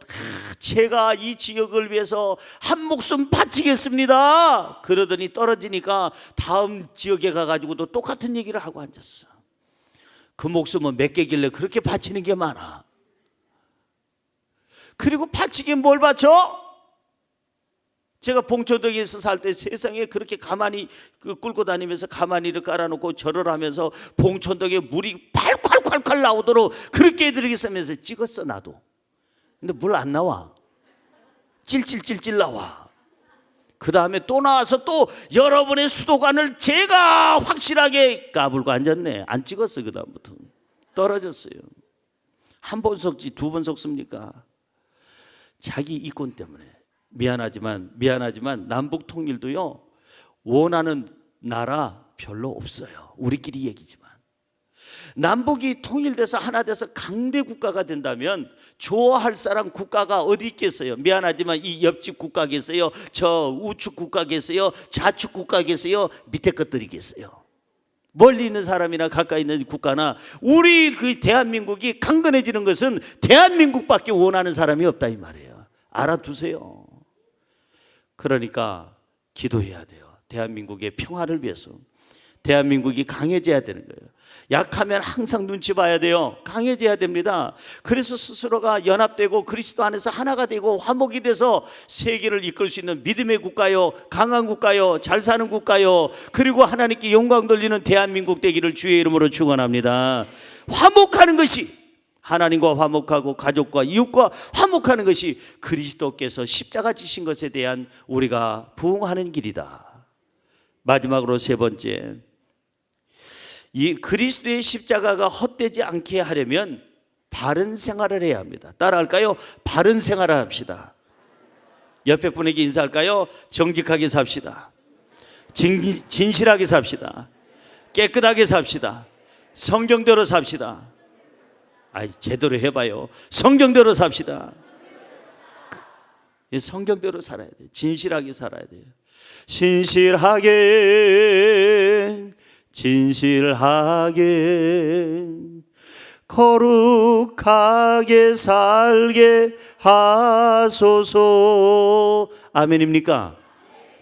제가 이 지역을 위해서 한 목숨 바치겠습니다. 그러더니 떨어지니까 다음 지역에 가가지고도 똑같은 얘기를 하고 앉았어. 그 목숨은 몇 개길래 그렇게 바치는 게 많아. 그리고 바치긴 뭘 바쳐? 제가 봉천동에서 살 때 세상에 그렇게 가만히 끌고 다니면서 가만히를 깔아놓고 절을 하면서 봉천동에 물이 콸콸콸콸 나오도록 그렇게 해드리겠다면서 찍었어 나도. 근데 물 안 나와. 찔찔찔찔 나와. 그 다음에 또 나와서 또 여러분의 수도관을 제가 확실하게 까불고 앉았네. 안 찍었어. 그 다음부터 떨어졌어요. 한 번 섞지 두 번 섞습니까? 자기 이권 때문에. 미안하지만 남북 통일도요 원하는 나라 별로 없어요. 우리끼리 얘기지만 남북이 통일돼서 하나 돼서 강대 국가가 된다면 좋아할 사람 국가가 어디 있겠어요? 미안하지만 이 옆집 국가 계세요, 저 우측 국가 계세요, 좌측 국가 계세요, 밑에 것들이 계세요. 멀리 있는 사람이나 가까이 있는 국가나 우리 그 대한민국이 강건해지는 것은 대한민국밖에 원하는 사람이 없다 이 말이에요. 알아두세요. 그러니까 기도해야 돼요. 대한민국의 평화를 위해서. 대한민국이 강해져야 되는 거예요. 약하면 항상 눈치 봐야 돼요. 강해져야 됩니다. 그래서 스스로가 연합되고 그리스도 안에서 하나가 되고 화목이 돼서 세계를 이끌 수 있는 믿음의 국가요, 강한 국가요, 잘 사는 국가요, 그리고 하나님께 영광 돌리는 대한민국 되기를 주의 이름으로 축원합니다. 화목하는 것이, 하나님과 화목하고 가족과 이웃과 화목하는 것이 그리스도께서 십자가 지신 것에 대한 우리가 부응하는 길이다. 마지막으로 세 번째, 이 그리스도의 십자가가 헛되지 않게 하려면 바른 생활을 해야 합니다. 따라할까요? 바른 생활을 합시다. 옆에 분에게 인사할까요? 정직하게 삽시다. 진실하게 삽시다. 깨끗하게 삽시다. 성경대로 삽시다. 제대로 해봐요. 성경대로 삽시다. 성경대로 살아야 돼요. 진실하게 살아야 돼요. 진실하게 거룩하게 살게 하소서. 아멘입니까?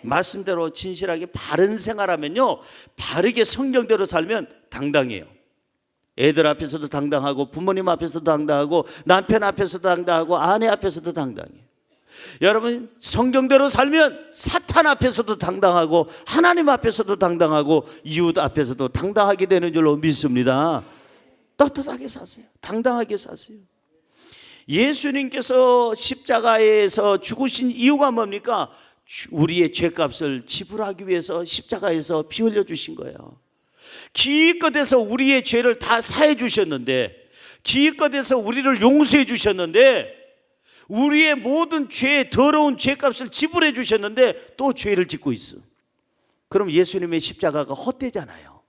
말씀대로 진실하게 바른 생활하면요, 바르게 성경대로 살면 당당해요. 애들 앞에서도 당당하고 부모님 앞에서도 당당하고 남편 앞에서도 당당하고 아내 앞에서도 당당해요. 여러분, 성경대로 살면 사탄 앞에서도 당당하고 하나님 앞에서도 당당하고 이웃 앞에서도 당당하게 되는 줄로 믿습니다. 떳떳하게 사세요. 당당하게 사세요. 예수님께서 십자가에서 죽으신 이유가 뭡니까? 우리의 죄값을 지불하기 위해서 십자가에서 피 흘려 주신 거예요. 기껏해서 우리의 죄를 다 사해 주셨는데, 기껏해서 우리를 용서해 주셨는데, 우리의 모든 죄, 더러운 죄값을 지불해 주셨는데 또 죄를 짓고 있어. 그럼 예수님의 십자가가 헛되잖아요.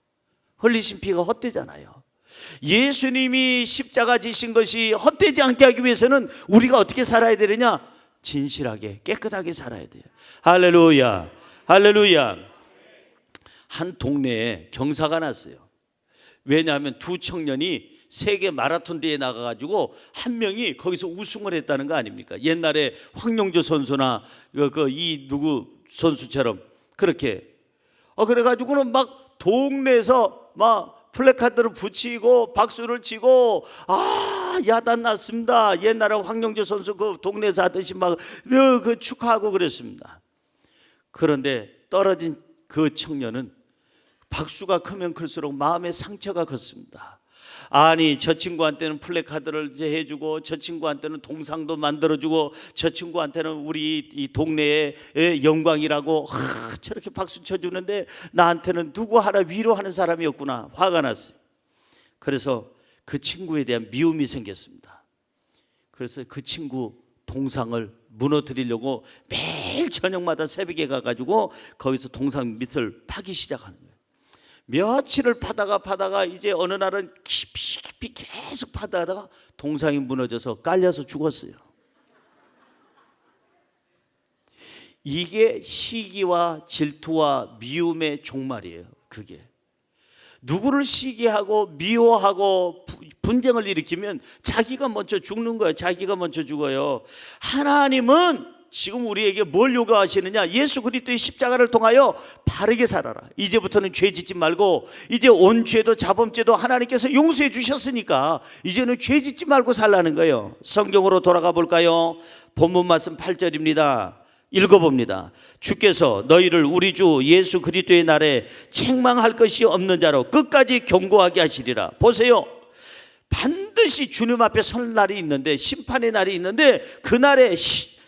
흘리신 피가 헛되잖아요. 예수님이 십자가 지신 것이 헛되지 않게 하기 위해서는 우리가 어떻게 살아야 되느냐? 진실하게 깨끗하게 살아야 돼요. 할렐루야, 할렐루야. 한 동네에 경사가 났어요. 왜냐하면 두 청년이 세계 마라톤 대회에 나가가지고 한 명이 거기서 우승을 했다는 거 아닙니까? 옛날에 황용조 선수나 이 누구 선수처럼 그렇게 그래가지고는 막 동네에서 막 플래카드를 붙이고 박수를 치고 야단 났습니다. 옛날에 황용조 선수 그 동네에서 하듯이 막 그 축하하고 그랬습니다. 그런데 떨어진 그 청년은 박수가 크면 클수록 마음의 상처가 컸습니다. 아니, 저 친구한테는 플래카드를 이제 해주고, 저 친구한테는 동상도 만들어주고, 저 친구한테는 우리 이 동네의 영광이라고 저렇게 박수 쳐주는데 나한테는 누구 하나 위로하는 사람이 없구나. 화가 났어요. 그래서 그 친구에 대한 미움이 생겼습니다. 그래서 그 친구 동상을 무너뜨리려고 매일 저녁마다 새벽에 가가지고 거기서 동상 밑을 파기 시작하는 거예요. 며칠을 파다가 이제 어느 날은 깊이 계속 파다가 동상이 무너져서 깔려서 죽었어요. 이게 시기와 질투와 미움의 종말이에요. 그게 누구를 시기하고 미워하고 분쟁을 일으키면 자기가 먼저 죽는 거예요. 자기가 먼저 죽어요. 하나님은 지금 우리에게 뭘 요구하시느냐? 예수 그리스도의 십자가를 통하여 바르게 살아라. 이제부터는 죄 짓지 말고, 이제 온 죄도 자범죄도 하나님께서 용서해 주셨으니까 이제는 죄 짓지 말고 살라는 거예요. 성경으로 돌아가 볼까요? 본문 말씀 8절입니다. 읽어봅니다. 주께서 너희를 우리 주 예수 그리스도의 날에 책망할 것이 없는 자로 끝까지 경고하게 하시리라. 보세요. 반드시 주님 앞에 설 날이 있는데, 심판의 날이 있는데, 그 날에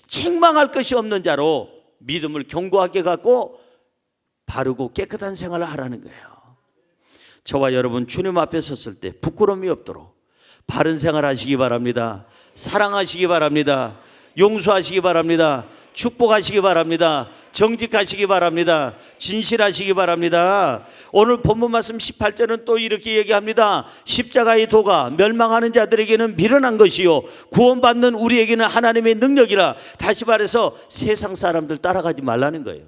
책망할 것이 없는 자로 믿음을 견고하게 갖고 바르고 깨끗한 생활을 하라는 거예요. 저와 여러분 주님 앞에 섰을 때 부끄러움이 없도록 바른 생활 하시기 바랍니다. 사랑하시기 바랍니다. 용서하시기 바랍니다. 축복하시기 바랍니다. 정직하시기 바랍니다. 진실하시기 바랍니다. 오늘 본문 말씀 18절은 또 이렇게 얘기합니다. 십자가의 도가 멸망하는 자들에게는 미련한 것이요 구원받는 우리에게는 하나님의 능력이라. 다시 말해서 세상 사람들 따라가지 말라는 거예요.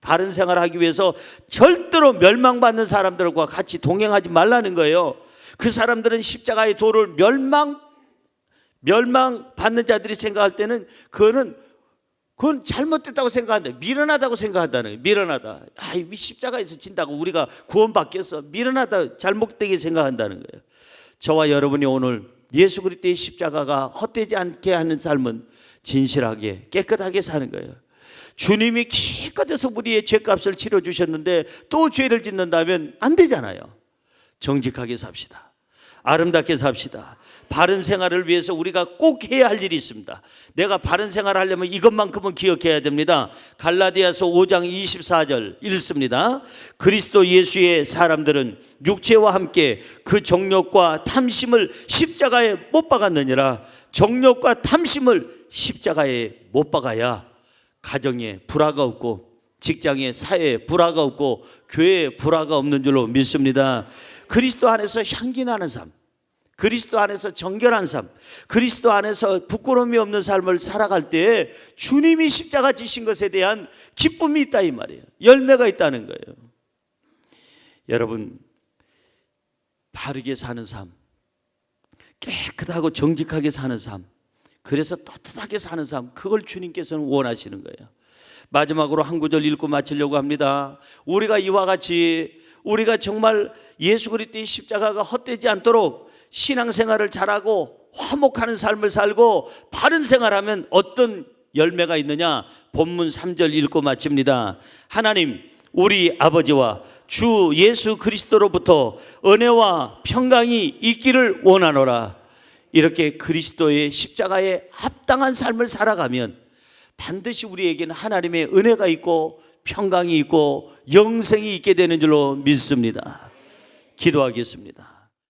바른 생활하기 위해서 절대로 멸망받는 사람들과 같이 동행하지 말라는 거예요. 그 사람들은 십자가의 도를 멸망받는 자들이 생각할 때는 그건 잘못됐다고 생각한다. 미련하다고 생각한다는 거예요. 미련하다. 십자가에서 진다고 우리가 구원받겠어. 미련하다. 잘못되게 생각한다는 거예요. 저와 여러분이 오늘 예수 그리스도의 십자가가 헛되지 않게 하는 삶은 진실하게 깨끗하게 사는 거예요. 주님이 기껏해서 우리의 죄값을 치러주셨는데 또 죄를 짓는다면 안 되잖아요. 정직하게 삽시다. 아름답게 삽시다. 바른 생활을 위해서 우리가 꼭 해야 할 일이 있습니다. 내가 바른 생활을 하려면 이것만큼은 기억해야 됩니다. 갈라디아서 5장 24절 읽습니다. 그리스도 예수의 사람들은 육체와 함께 그 정욕과 탐심을 십자가에 못 박았느니라. 정욕과 탐심을 십자가에 못 박아야 가정에 불화가 없고 직장에 사회에 불화가 없고 교회에 불화가 없는 줄로 믿습니다. 그리스도 안에서 향기 나는 삶, 그리스도 안에서 정결한 삶, 그리스도 안에서 부끄러움이 없는 삶을 살아갈 때 주님이 십자가 지신 것에 대한 기쁨이 있다 이 말이에요. 열매가 있다는 거예요. 여러분, 바르게 사는 삶, 깨끗하고 정직하게 사는 삶, 그래서 떳떳하게 사는 삶, 그걸 주님께서는 원하시는 거예요. 마지막으로 한 구절 읽고 마치려고 합니다. 우리가 이와 같이 우리가 정말 예수 그리스도의 십자가가 헛되지 않도록 신앙생활을 잘하고 화목하는 삶을 살고 바른 생활하면 어떤 열매가 있느냐? 본문 3절 읽고 마칩니다. 하나님 우리 아버지와 주 예수 그리스도로부터 은혜와 평강이 있기를 원하노라. 이렇게 그리스도의 십자가에 합당한 삶을 살아가면 반드시 우리에게는 하나님의 은혜가 있고 평강이 있고 영생이 있게 되는 줄로 믿습니다. 기도하겠습니다.